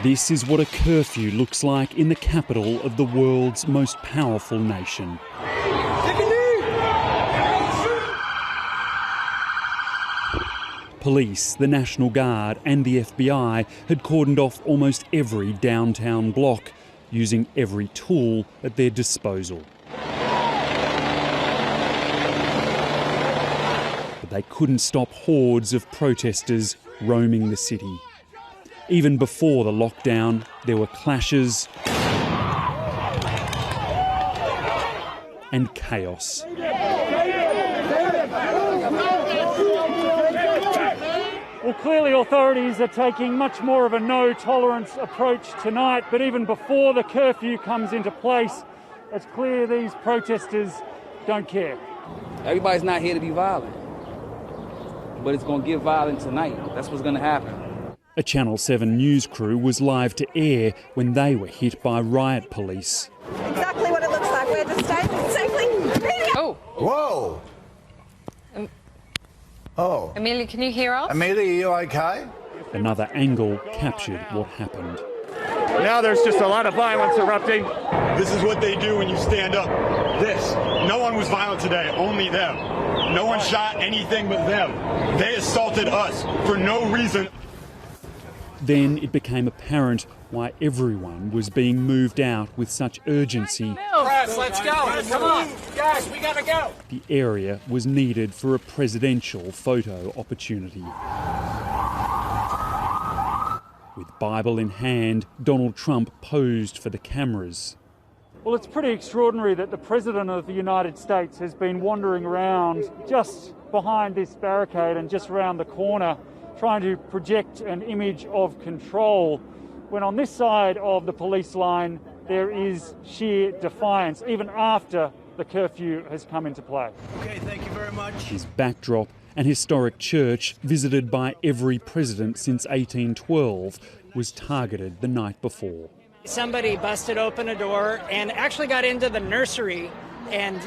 This is what a curfew looks like in the capital of the world's most powerful nation. Police, the National Guard and the FBI had cordoned off almost every downtown block, using every tool at their disposal. But they couldn't stop hordes of protesters roaming the city. Even before the lockdown, there were clashes and chaos. Well, clearly authorities are taking much more of a no-tolerance approach tonight, but even before the curfew comes into place, it's clear these protesters don't care. Everybody's not here to be violent, but it's going to get violent tonight. That's what's going to happen. A Channel 7 news crew was live to air when they were hit by riot police. Exactly what it looks like. We're just standing safely. Oh. Whoa. Oh. Amelia, can you hear us? Amelia, are you okay? Another angle captured what happened. Now there's just a lot of violence erupting. This is what they do when you stand up. This. No one was violent today, only them. No one shot anything but them. They assaulted us for no reason. Then it became apparent why everyone was being moved out with such urgency. Press, let's go. Come on. Guys, we gotta go. The area was needed for a presidential photo opportunity. With Bible in hand, Donald Trump posed for the cameras. Well, it's pretty extraordinary that the President of the United States has been wandering around just behind this barricade and just around the corner, trying to project an image of control, when on this side of the police line there is sheer defiance, even after the curfew has come into play. Okay, thank you very much. His backdrop, an historic church visited by every president since 1812, was targeted the night before. Somebody busted open a door and actually got into the nursery and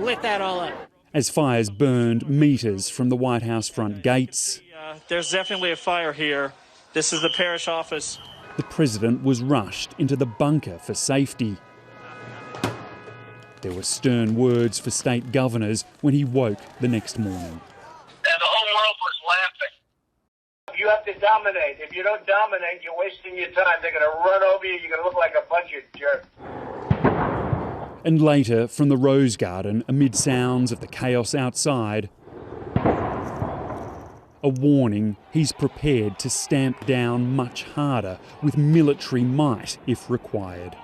lit that all up. As fires burned metres from the White House front gates, there's definitely a fire here. This is the parish office. the president was rushed into the bunker for safety. There were stern words for state governors when he woke the next morning. And the whole world was laughing. You have to dominate. If you don't dominate, you're wasting your time. They're going to run over you. You're going to look like a bunch of jerks. And later, from the Rose Garden, amid sounds of the chaos outside, a warning he's prepared to stamp down much harder with military might if required.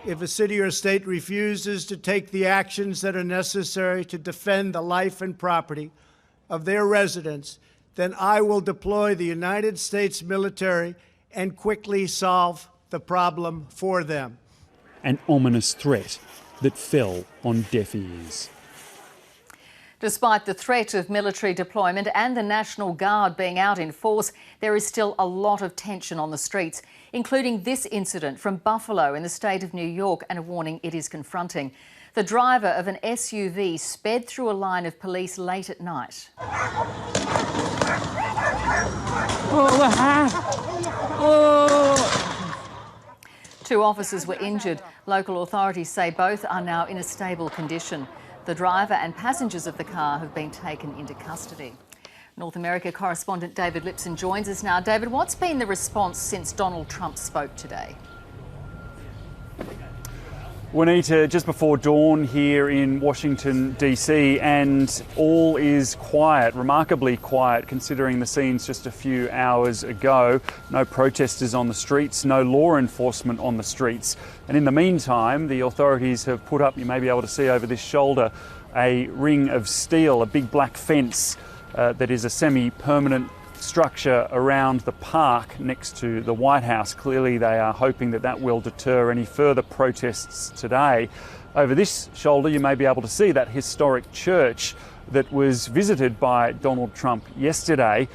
If a city or state refuses to take the actions that are necessary to defend the life and property of their residents, then I will deploy the United States military and quickly solve the problem for them. An ominous threat that fell on deaf ears. Despite the threat of military deployment and the National Guard being out in force, there is still a lot of tension on the streets, including this incident from Buffalo in the state of New York, and a warning it is confronting. The driver of an SUV sped through a line of police late at night. Two officers were injured. Local authorities say both are now in a stable condition. The driver and passengers of the car have been taken into custody. North America correspondent David Lipson joins us now. David, what's been the response since Donald Trump spoke today? Juanita, just before dawn here in Washington, D.C., and all is quiet, remarkably quiet, considering the scenes just a few hours ago. No protesters on the streets, no law enforcement on the streets. And in the meantime, the authorities have put up, you may be able to see over this shoulder, a ring of steel, a big black fence that is a semi-permanent structure around the park next to the White House. Clearly they are hoping that that will deter any further protests today. Over this shoulder you may be able to see that historic church that was visited by Donald Trump yesterday,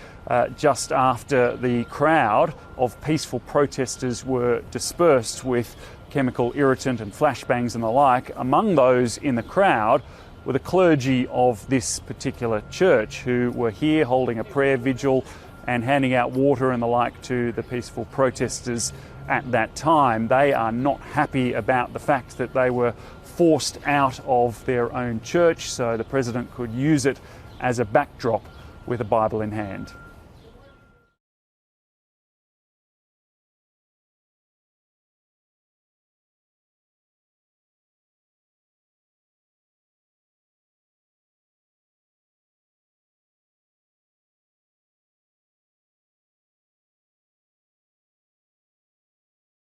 just after the crowd of peaceful protesters were dispersed with chemical irritant and flashbangs and the like. Among those in the crowd were the clergy of this particular church, who were here holding a prayer vigil and handing out water and the like to the peaceful protesters at that time. They are not happy about the fact that they were forced out of their own church, so the president could use it as a backdrop with a Bible in hand.